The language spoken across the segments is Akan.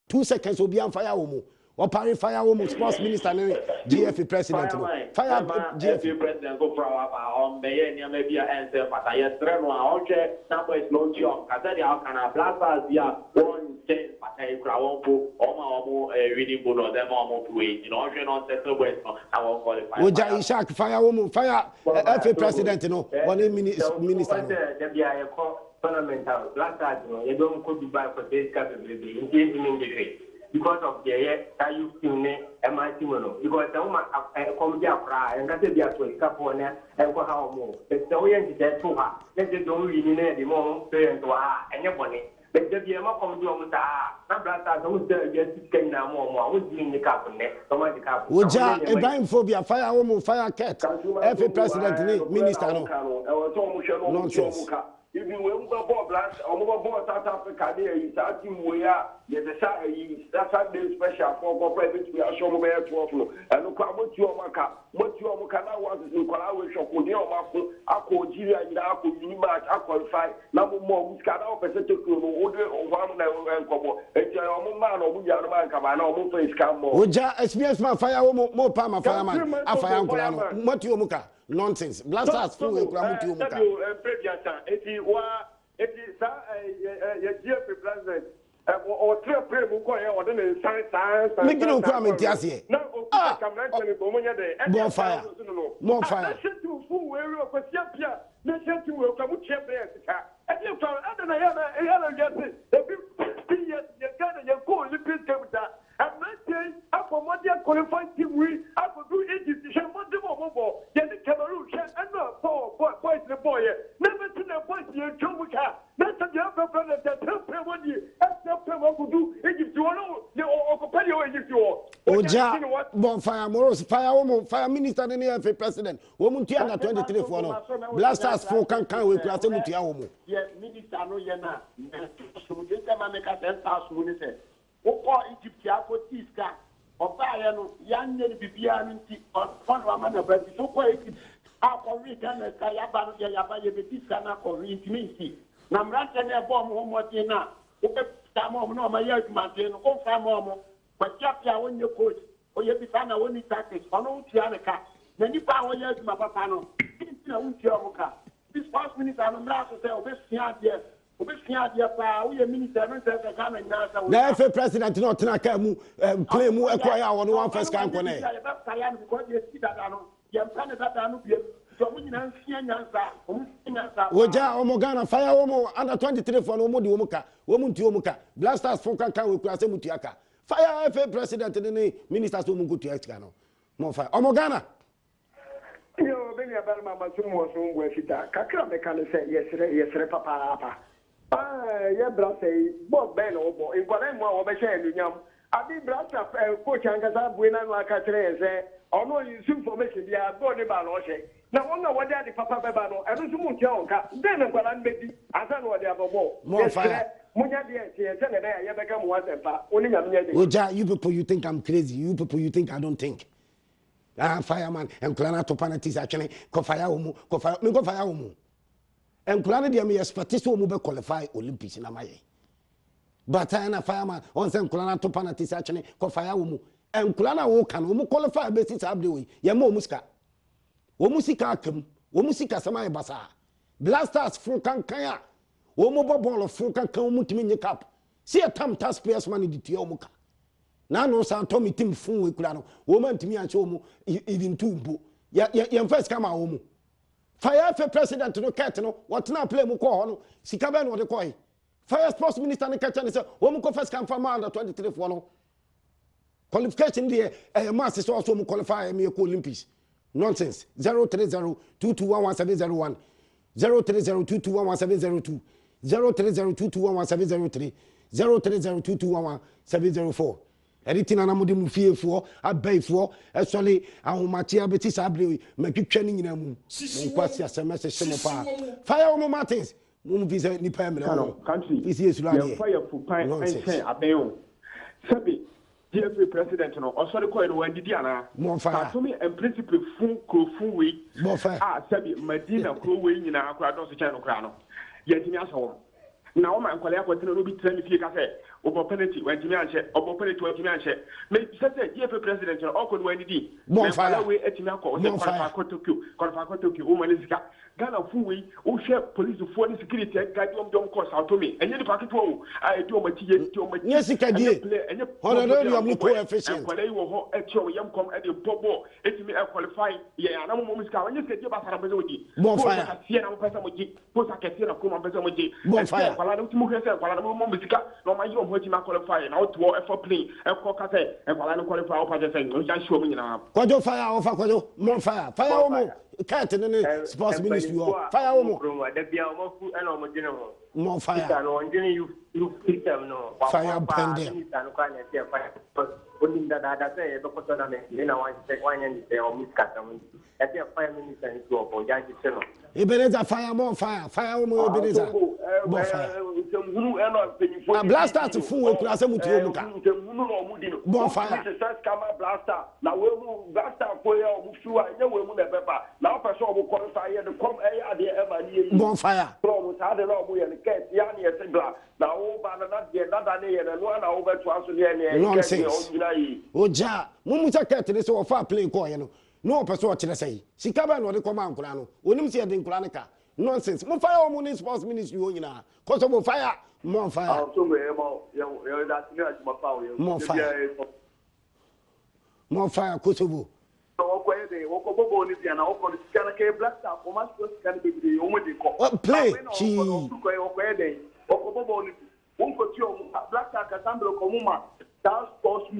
2 seconds will be on fire woman. Or parry fire woman, sports minister, GFA president. Fire GFA president go for on the maybe answer, but I have three one number is no job. Katari Alcana Blasters, yeah, 1 10, but I crowd or reading book or them almost wait. You know, not settle west. I won't qualify. Would Jai Shark fire woman, fire FA president, you know, 1 minister. There be a fundamental Blasters, you don't go to buy for this capability in degree. Because of the you still MIT mono. Because the woman come here and got to be a Capone and go how more. It's the way to get to her. Let the don't really need the more parent to her and your money. But the Biama come to her. Now, Blasters, who's there just getting more, who's doing the Capone, somebody Cap. Would ya a blind phobia, fire woman, fire cat, FA president, minister, nonsense. If you will go blast, or South Africa, there is a team where there's a Saturday special for private. We are showing where 12. And look at what you now want is in collaboration with your Marco, Aqua, Giria, Yako, Unimat, Aqualify, number more, Muscada, Pacific, order of 1 and Cobo, and your man or Muyaman Cabana, or Mufa is Cambo. Would ya experience my fire, more Palma fireman, a fire, what you muka? Nonsense. Blasters full of Gramutu. If you were, if you saw a GFA president or 3 prayer or then science, making no comment, yes, no, more fire, more fire. To full area of Yapia, listen to welcome Champions. And you found another yes, you got your call, you can come that. I'm not saying, I'm from what you're qualified to read. I could do Egypt, what the mobile, then the Cameroon, and no, boys, the boy, never to the point you're Chomuka. That's the upper brother that helped him 1 year. That's not what to do Egypt, you know, or compare Egypt, you are. Oh, bonfire, Moros, fire minister, and the FA president, woman Tiana 23 for no. Blasters for can we class him to Yaomo. Yes, Minister, no, Yana, so this time I make a 10,000. Oko Egypt ya ko tiska obaye no yanye bibia nti on wa na ba so ko Egypt akọ return ka ya ba no ya ba ye betiska na ko ritminti na mrante ne bom ho moti na o be ta mo no ma ya adwumate no ko fa mo ba chapia wonye coach o ye bi sana woni tactics ono utia ne ka na ni pa wonye adwuma papa no nti na utia mo ka this past minute no mra so say o be sia dia. The FA president not claim mu acquire one first camp on it. Oja Omogana fire Omo under 23 for Omo di Omuka, Woman to Omuka, Blasters for can with Krasemutiaka. Fire FA president and the ministers to Mungu to Excano. More fire. Omogana. Yo, Benny Abalma, was where she died. Kakra can say yes, papa. Yeah, Brassy, Bob Ben or in Guatemala or Basham. I mean, Brassa, Coach Angasa, Buena Catre, or no use information, they are going about Roche. Now, I know what they are the Papa Babano, and the Mujonka, then I'm going to make it. I don't know what they have more fire. Oja, you people, you think I'm crazy. You people, you think I don't think. Fireman and Clana Topanatis actually, Kofaya Umu. And Kulana de me expertise will be qualify Olympics in Amaye. But I am a fireman on some Kulana to Panatis actually, Kofayamu, and Kulana Wokan, qualify basis abdui, Yamo Muska. Womusika Kim, Womusika Samai Basa. Blasters Funkan Kaya, Womobo ball of Funkan Kamutimin Cup. See a tam task players money to Tiomuka. Now no San Tommy Tim Fun with Kulano, woman to me and show even two. Yan first come home. Fire for president to no cat no what now play mu ko no sikabe no de koi fire sports minister ne catch and say wo mu ko first come from under 23 for no qualification there mass is also mu qualify me ko Olympics nonsense 03022111701 03022111702 03022111703 03022111704 Editing an amodum fear for a bay for a solid ahomatia betis abri make training in a moon. Quasia semester semopa. Fire on Martins. Mum visa ni permanent country. This is fire for pine and say a bail. Sabi, GFA president no also the coin when Diana. More fire to me and principal full week. More fire. Ah, Sabi, Medina crew wing in our crowd, no channel crown. Yet in your home. Now, my colleague was no be telling you, obo penalty when Jimmy Anche obo penalty when Jimmy Anche me say GFA president o ko no ND bon fire we etimi akọ o kwa Tokyo o manisika Ghana fuwe o share police for the security guide dom course autonomy enye ni paketo o a edi o matiye edi o matiye yes ikadie honorarium coefficient kwale yi wo ho eti o yam kom edi bobo etimi qualify ye anam mo musika onye sike je basara bezo ji bon fire tie na mo pesa mo ji posa kete na ko mo pesa mo ji bon fire kwala na timu kese kwala na mo musika na ma yi o ho ti ma qualify na o to e for play e ko ka se e kwala na qualify o pa je se o ja show mo nyina kwajo fire o fa kwajo mon fire o mo cat ne sports ministry o fire o mo da bia o mo fu e na o mo jine mo mon fire no njini you system no fire pende no kwa ne se fire oni da se e ko to na me na wan se kwa nya ni se o miskata mo e se fire minister ni to o ja ji se no Ebeneza fire mon fire o mo Ebeneza bon fire temhunu e no penyifo blaster to fu we kura se mutu o muka temhunu no mu di no bon fire se kama blaster na we mu blaster ko ya o mu fiwa nya we mu na pepa na o person o mu qualify ye de come e ade e ma ni yi bon fire pro mu sa de no mu ye ne ket ya ni e se gla na o ba na de dada ne ye na no na o be to aso ne e ket o nyina yi oja mu sa ket ne se o fa play ko ye no no person o kire sei sika ba no de koma ankura no onim se de nkura ne ka nonsense mo fire o mo ni sports ministry o nyina cause of fire more fire so me mo yo that ni ajuma pa o more fire Kosovo bobo ni bia na o ko sikana ke black star o ma so sikana be bi o mo de ko play chi o ko ede o ko bobo ni o ko ti o black star ka tambro ko mu ma that sports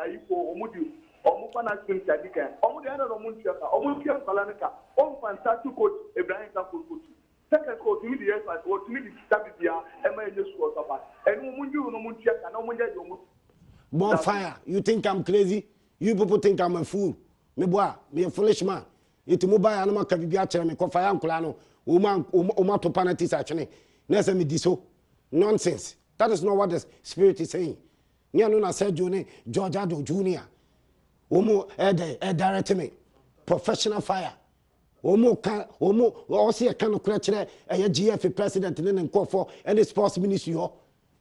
ayiko o mu di o mu pana swim tadika o mu de na no mu ntia ka o mu ntia kala ne ka o fantastic coach Ibrahim ka coach second coach mi di yes o mi di stabia e ma enye score papa enu mu nju no mu ntia ka na mu nja jo mu bon fire you think I'm crazy you people think I'm a fool me boa me a foolish man it mo ba ya na maka bibia kire me ko fire ankula no o ma to penalties actually na say me diso nonsense that is not what the spirit is saying nya no na say Johnny George Ado Junior omo direct me professional fire omo see a kind of kire e GF president ne nkofo and sports ministry ho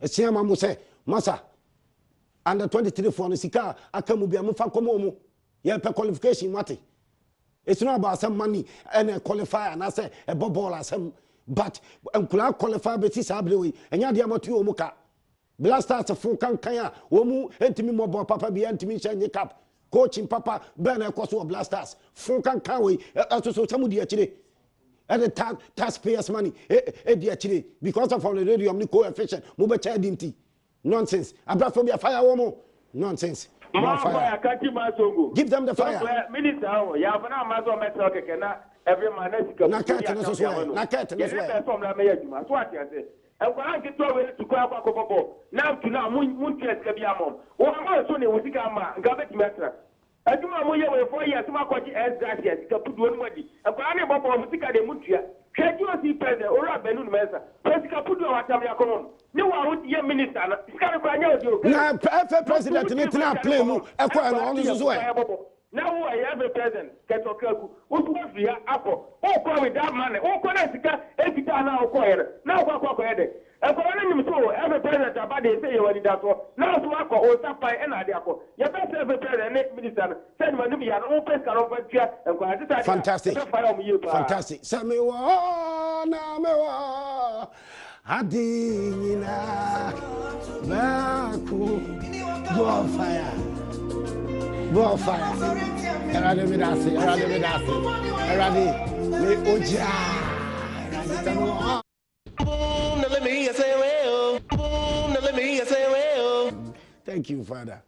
e sia ma mo say masa under 23 for no sika akamu bia mo fa komo mo ye pe qualification mate it's not about some money and a qualifier and I say a ball as some but nkula qualify beti sabre we enya dia matu o muka blasters fun kan kan o mu entimi mo papa bia entimi chanye cap coaching papa ben e koso blasters fun kan we aso samu dia chire at the taxpayers money e dia chire because of on the radio ni coefficient mo be cha dimti nonsense abraphobia fire womo nonsense fire give them the fire minister ya bana mazo metal keke na every man na cat na so na cat na so ya from la meya juma so ati ase e kwa nki to we tu kwa kopopo now to now mun ties ka bia mom o ma so ne wosika ma nga beti metra aduma mo ye we 4 years ma kwaji exact yes ka pudu onu madi e kwa ne bobo wosika de muntua hweji osi president ora benu mesa wosika pudu wa tam ya kono ni wa wo ye minister na sika kwa nya odi o na president ni tina play mu e kwa na onu so e now I have a president get okaku wo tu fi ya apo o ko with that man o ko na sika e fita na o ko here na ko here e ko na nim so every president about dey say you want that so now so akọ o sapai e na dey akọ ye be say every president minister send man bi ya no pes karo fatia e ko ati fantastic fantastic say me wa na me wa adina baku go fire erade me dase erade me oja erade tamo let me say well let me say well thank you father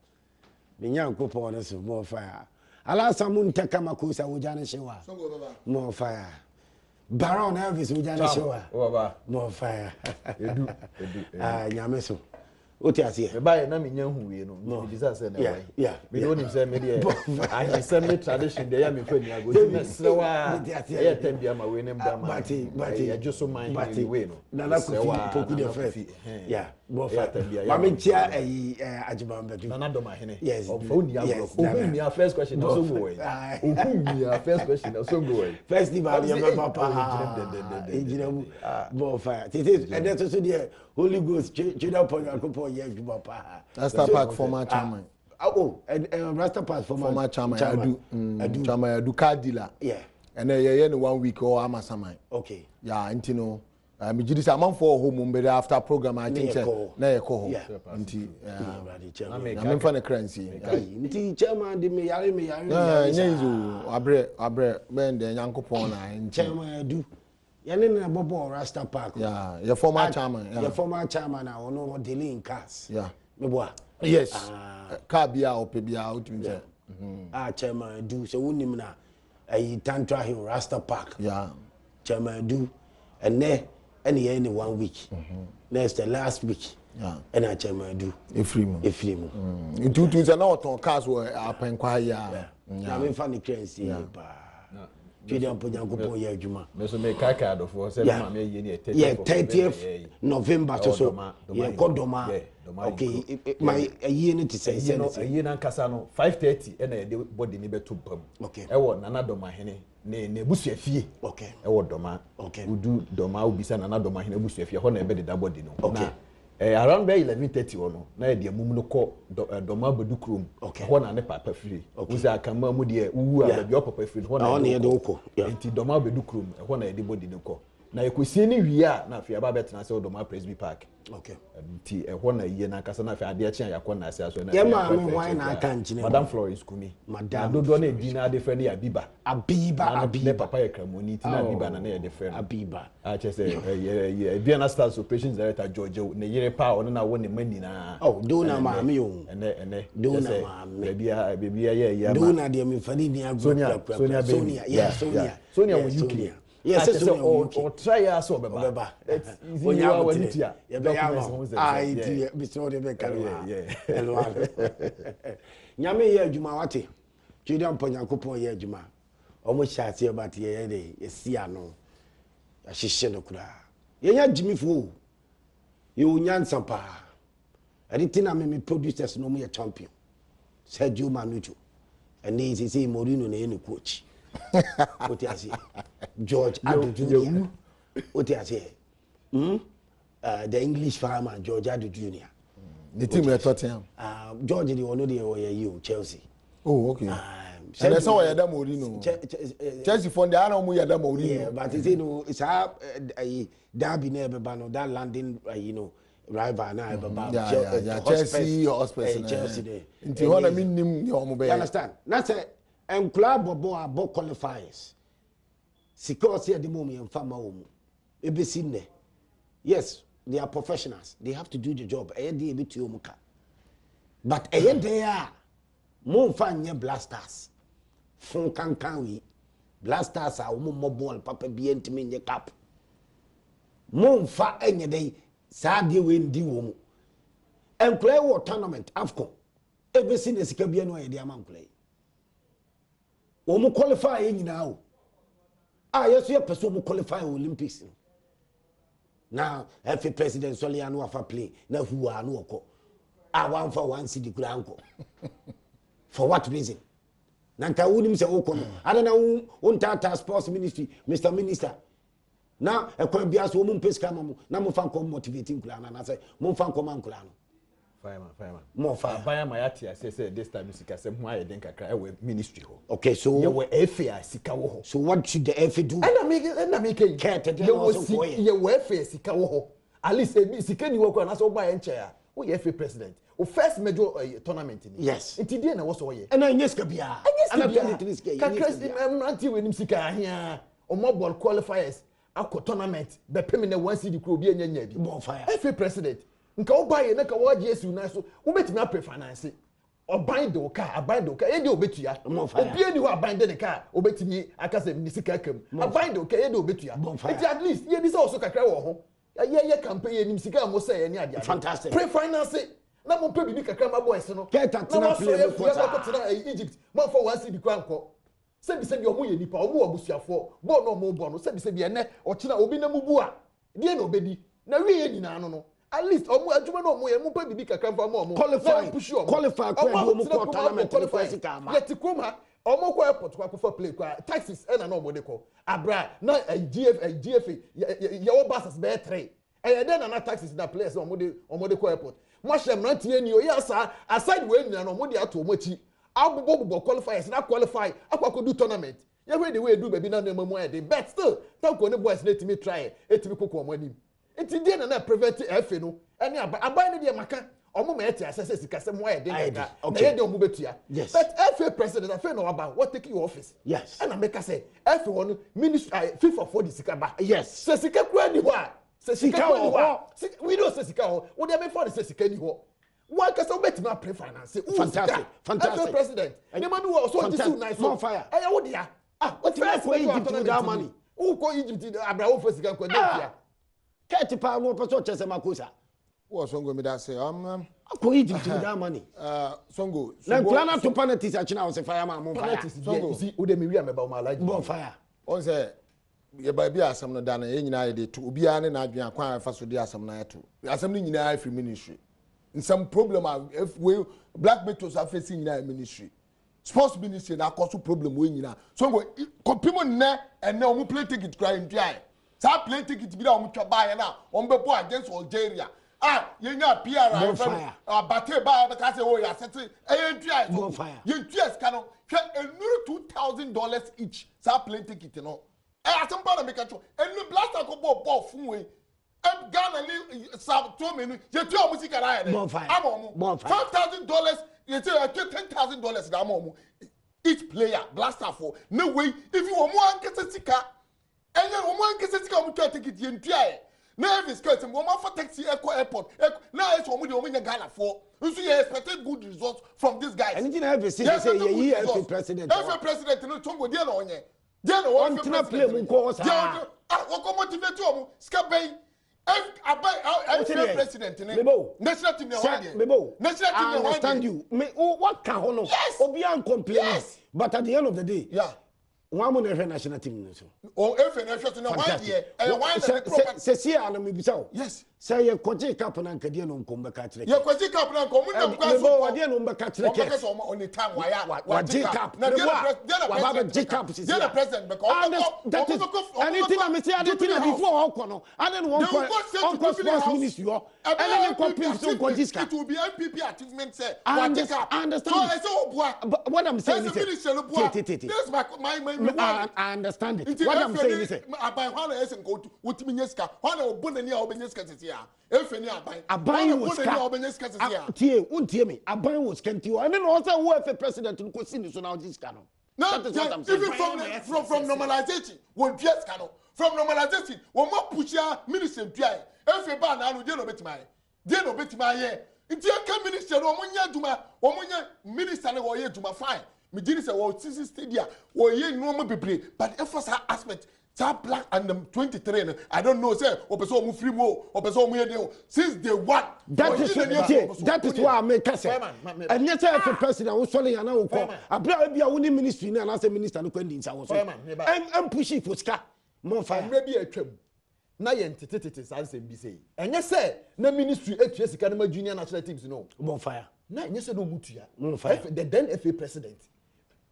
binyanko po na so more fire ala samun takama ko sa oja na shewa more fire Baron Elvis oja na shewa more fire edu nyame so oti ase me bae na menya hu wie no me bisa se na wai me do nim se me de I semi tradition de ya me fa ni ago me sewa ya tambia ma we ne mba ma but ya juso man ni we no na na poku de first yeah bo fa ma me tia ajiba mbadu na do ma hene yes of phone ya bro oku mi first question na so go we oku mi first question na so go we festival ya papa ejira mu bo fa tete and that so there Holy Ghost chida upon your ko ye adwuma pa Rasta Park former chairman Rasta Park former chairman Adu car dealer yeah and then 1 week or amasaman okay yeah intino me jidi say man for home but after program I think na ye ko nti I'm for the currency nti chairman de me yare nyezo abre ben de Nyankopon na chairman Adu yene na bobo Rasta Park yeah your former chairman your former chairman na ono dealing in cars yeah me boa yes car bia opebia utimi say chairman Adu so wonim na ayi Tantra Hill Rasta Park yeah chairman Adu and any 1 week next the last week yeah and I chairman Adu Efrimu in 2000 na oton cars were apenkwa ya na me fa ni currency ba Jide amponya gopo ye adwuma me so me kaka do for say ma me ye ni 30th November so ye kodoma okay my ayi ni ti say ayi na nkasa no 5:30 e na ye body ni beto pam okay e wo nana doma hene ne busuafie okay e wo doma okay udu doma obisa nana doma hene busuafie ho na e be de body no na around by 11:30 no na ye de amum no ko doma bedu krom ho na ne papa free uza akama mu de uwu a be papa free ho na ye de uko enti doma bedu krom ho na ye de body no ko na ekosie ni wiya na afia ba betena se doma Presby Park okay enti ho na ye na kasa na afia ade achi yakọ na ase aso na ye ma me why na aka nchine Madam Florence Kumi Madam dodo na edi na ade friend ya Abiba Abiba papa ye kramoni ti na Abiba na ye de friend Abiba a che say ye Vienna Stars operations director George ne yere pa ono na wo ne mani na do na ma me o ene do na ma me bebia ye do na de me fani ni agro Sonia wo UK yes so or try us obeba it's onya wanitia ye be ya ai be so de be kalwa elwa nyame ye adwuma wate Jide amponya kopon ye adwuma omo hyase about ye de esi ano ya hihye no kura ye nya jimifo ye onyansa pa editina me producers no mo ye champion Sergio Manucho and he say Mourinho na ye no coach what you say George Adu Jr. What you say the English farmer George Adu Jr. The team we Tottenham George the one dey you Chelsea oh okay and that's how you da Mourinho Chelsea for the ana mu ya da Mourinho yeah but you know it's a derby na be ba no that landing you know rival na be ba Chelsea hospital Chelsea nti ho na minnim ni o mo be you understand na say and club bobo qualifiers because here the moment in farmer home yes they are professionals they have to do the job but there mo fanya blasters fun kan we blasters are mo ball papa bi entimi nye cap mo fa enye dey sa de we ndi wo mu and play war tournament afcon ebesi ne sika bia no ye de am play omo qualify nyina o yeso ye person omo qualify Olympics now every president so lia no afa play na huwa no okọ one for one city kura anko for what reason nanka wunim se okọ no adana untata sports ministry Mr. Minister na ekwan bia so omo mpesika mamu na mo fan ko motivating kura na say mo fan ko man kura no Fire. More fire. Fire my atia say this time sika say ho aye den kakra e we ministry ho. Okay, so ye we FA sika wo ho. So what should the FA do? Na make ye we FA sika wo ho. At least e sika ni wo kwa na so ba ye nche a. Wo ye FA president. O first major tournament ni. Yes. Nti die na wo so ye. And na nyeska bia. Ana 23 sika. Kakra anti we nim sika ahia. O mo ball qualifiers akọ tournament be pemi na 1 CD kro bi enya bi. More fire. FA president. Nka obaye na ka waje esu na so wobetimi apre finance oban de oka aban de oka ye de obetua obie ni ho aban de ka obetimi akase ni sika akam aban de oka ye de obetua it at least ye bi so kakra wo ho ye campaign ye nim sika mo say ye ni ade fantastic pre finance na mo pe bi kakra ma boys no na play for Egypt mo for 1 cedi kwanko sebi omo ye nipa omo abusuafo bo no mo bo no sebi ene o kina obi na mubu a die na obedi na wi ye nyina no at least omo adwuma no omo ye mo pa bibi kakra fa mo qualify kwa omo ko tournament qualify sika ma yet kuma omo ko airport kwa for play kwa taxis e na no omo de ko abra na GFA ye wo buses be 3 then na taxes na players omode ko airport mo hye mrantie ni o yes aside we nyina no mo de ato mo chi abobo qualifiers na qualify akwa do tournament ye we the way do baby na no mamu e dey but still tanko ne boys let me try etimi kokko mo anim enti dey na prevent FA no ene aban ne de maka omo ma eti asese sikase mo e dey na ye de omo betua but FA president afa no aba what take your office yes and make say FA one ministry FIFA for the sikaba yes se sikakwa ni ho a se sikakwa ni ho we don't say sikao wo dey me for the se sikani ho one kasa bet na pre finance fantastic FA president the man who so this nice more fire eh wo dia what you for Egypt with that money who go Egypt abrawo for sika kwa dey Keti pa no person chese makosa. What Songo me that say? Ko Egypt with that money. Songo. Na plan to penalties achina was fireman mo fire. Songo. See, wo dey me wi am ba ma like. Bon fire. On say ye ba bi asam no da na ye nyina ye dey to obi a ne na adwen akwan fa so dey asam na ye to. Asam ni nyina afi ministry. In some problem if we black metals are facing nyina ministry. Sports ministry na cause problem we nyina. Songo compimo ne and na omo play ticket cry ntwai. Sa play ticket bi da omo twa ba ye na omo be bo against Algeria. Yenya PR abate ba be ka say oh ya settle ntwai. You ntwai scan no $2,000 each. Sa play ticket no. Asem ba na make a cho. Enu blaster ko ball fun we. Ghana ni sab to me no. You tu omo sika na ye. $5,000. You say $10,000 da mo each player blaster for no way if you omo ankese sika enye omo ankese sika omo twa ticket ye ntwai na every skirt omo for taxi airport na eso omo de omo nya Ghana for so you expected good results from these guys anything every say ye FA president no tongo dia na onye dia na one play mu ko sa wo ko motivate omo ska bay FA president national team na one national team na one understand you me what can hono obi an complain but at the end of the day one mo na national team so FA national na one year one se see ana me bisa yes say ye koje cap na nkade no nkom be ka kire ye koje cap na nkom na kwa so wade no be ka kire ke because on the time why cap na the cap is the president because that is anything I say anything before okono and then one sports ministry and then compete so gojiska it will be MPP achievement say I understand so I say what I'm saying is this my I understand it what I'm saying is abai hwana esen go wotimi nyeska hwana obonani a obenyeska tete a efe ni abai was tie untie me abai was kenti and then also who FA president no kwesi ni so now this can no even from normalization won PS can from normalization won mo pushia minister ntwai efe ba na no de no betima ye nti aka minister no omunya aduma omunya minister no wo ye aduma fine me did say wo sisi stadia wo ye no mo bebre but efforts aspect that black and 23 I don't know say o person mu free mo o person mu ye dey since day one that is why I make say and yet say president wo sole yana wo ko abra bia wo ni ministry na na say minister no kwandi nsa wo so am push it for ska mo fa maybe atwam na ye ntetetete sanse bi say enye say na ministry etua sika na junior national teams no mo fire na enye say no mutua the then FA president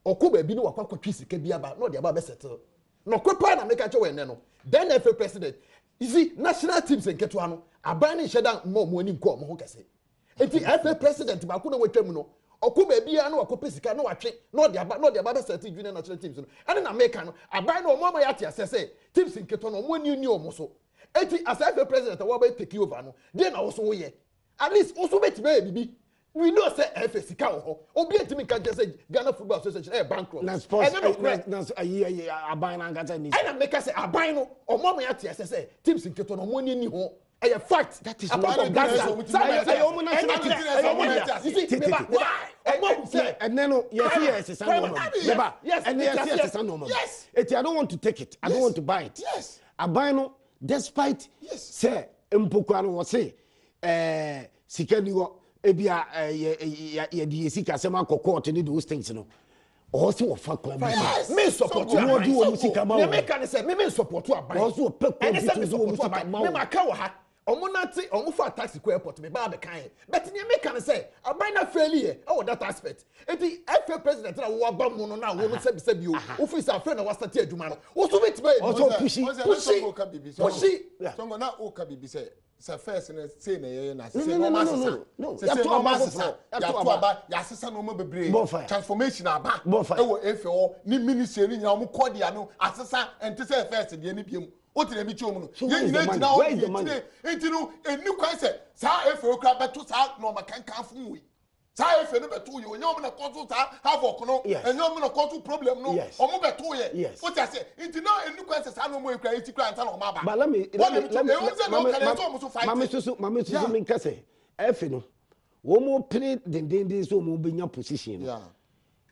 okoba bi no wakwa kwatwa sika bi aba no de aba be settle no kwepa na make a chowe ne no then FA president you see national teams enketo ano aban ne sheda mo ani nko mo ho kase enti FA president ba ko na watwam no okoba bi ya no wakopa sika no watwe no de aba be settle junior national teams no ene na make no aban no mo ma ya te asese teams enketo no mo ani o mo so enti as FA president wa ba take over no dey na wo so wo ye at least wo so betibe bibi we know say FA sika ho obi etimi kan say Ghana Football Association bankrupt na sports na aban na ngata ni and make say aban no omo ya te say teams nketo no money ni ho a fact that is what and then yes I don't want to take it I don't want to buy it yes aban no despite say mpokwa no wo say sika ni wo ebia ye di sika sema court ni those things no also of fa club me support you do o sika ma me can say me support you aban also pe me ma ka wo ha omonate omufa taxi ko airport me ba be kan but ne me kan say aban na failure e that aspect enti FA president na wo aba mu no na wo no sebi o office afre na wastati adwuma no wo so bet be also pushi songo na o ka bibi say first na say na ye na say no ya to aba ya sesa no mo bebre transformation aba e wo FA ni ministry ni nya mo kodia no asesa ente say first de ni biem o tire mi chom no ye nyina tina o enti no eni kwan say sa FA okra beto sa no makankan fu we sa FA no beto ye onye o na koto sa have okno enye o na koto problem no o mo beto ye o ti say enti no eni kwan say sa no mo ekra eti kra anta no ma ba but let me mama so me nkase FA no wo mo play den so mo benya position no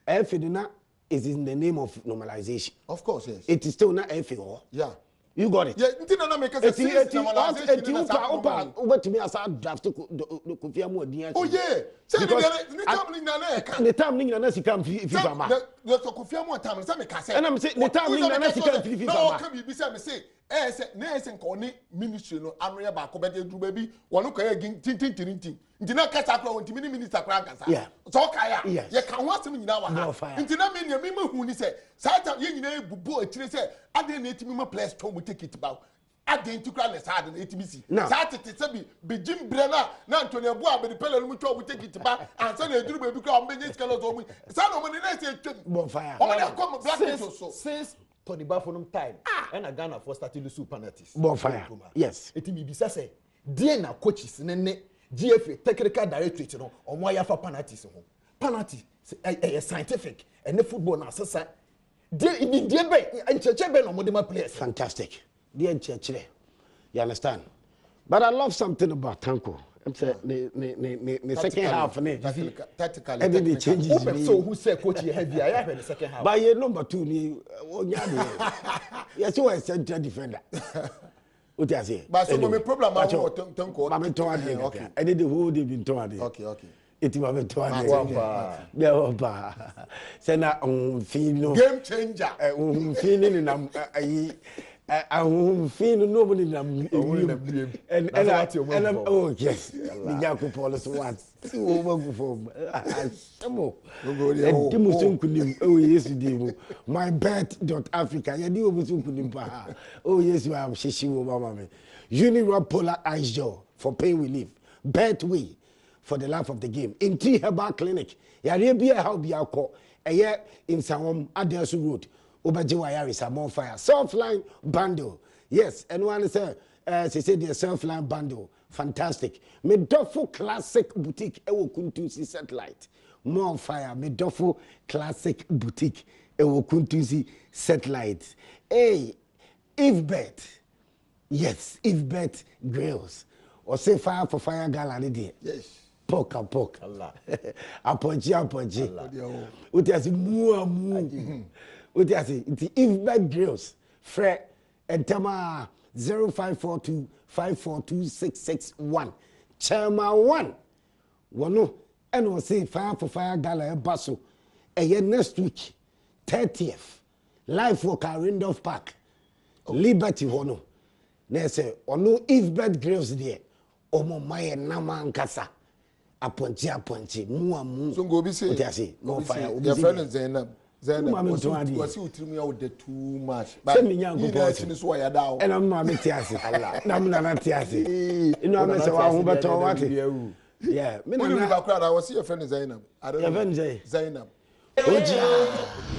FA na is in the name of normalization. Of course, yes. It is still not FAO. Yeah. You got it. Yeah, no make us over to me as I draft to Kofi Amodi. Oh yeah. The time ninga na sika FIFA ma. The Kofi Amodi time say me ka say. And I'm say the time ninga na sika FIFA ma. No, come be say me say say na say nko ni ministry no anoye ba ko be dey duru baby wonu ka ye tin ntina kasa kra won timi ni minister kra kasa so kaya ye kan wasem nyina wa ha ntina me ne me hu ni say sata ye nyina ebubo akire say ade na etimi ma place to mu take it ba ade ntikra na sa ade na etimi si sata te se bi bejim bre na Antonio Abu abedi pele mu to mu take it ba ansa na eduru baby kra o benye skalo so mu sa no mo ni na say twem bonfire o na come black so since Tony Bafonum time and a Ghana for starting to penalties bonfire yes etimi bi say die na coaches ne GFA technical directorate no omo ayafa penalties ho penalty scientific and the football na sesa die be encheche be no modern players fantastic die encheche you understand but I love something about Tanko I'm say the second half tactically everything changes so who say coach you heavy I have the second half by number 2 ni onyade yes you are central defender. What you say? But so my problem I want Tanko. Mama Toade. Okay. I did the whole day been Toade. Okay. It was a Toade. There say na feel game changer. Feeling in feeling nobody and oh yes. The Jacob Paulus once. Oh yes, my.Africa. Oh yes, you have Shishi Mama. Unirock Polar Ice Jaw for pain relief. Betway for the life of the game. In T Herbal Clinic. Yarabia how be our call. A year in Sawam Adelsu Road. Obajiwayari is a more fire. Self-line bundle. Yes, and one is she said the self-line bundle. Fantastic. Medofo Classic Boutique Ewo Kuntusi Satellite. More fire. Medofo Classic Boutique Ewo Kuntusi Satellite. Hey, Ifbet. Yes, Ifbet Grills. Or say fire for fire gallery. Yes. Poke. Allah. Aponchi. Uti asi mu. Uti asi Ifbet Grills. Fre Entama 0542542661. Chairman 1. Wano and say fire for fire gala basso. Next week 30th. Live for Randolph Park. Liberty Hono. Ne say ono Ifbet Grills there. Omo maye nama nkasa. Aponchi mu. So go be say. Uti asi no fire. Your friend is Zainab. Was you treating me out there too much? But me young boy, and I'm not Tiasi. I'm not Tiasi. You know, I'm saying, what? Yeah, I was your friend Zainab. Zainab.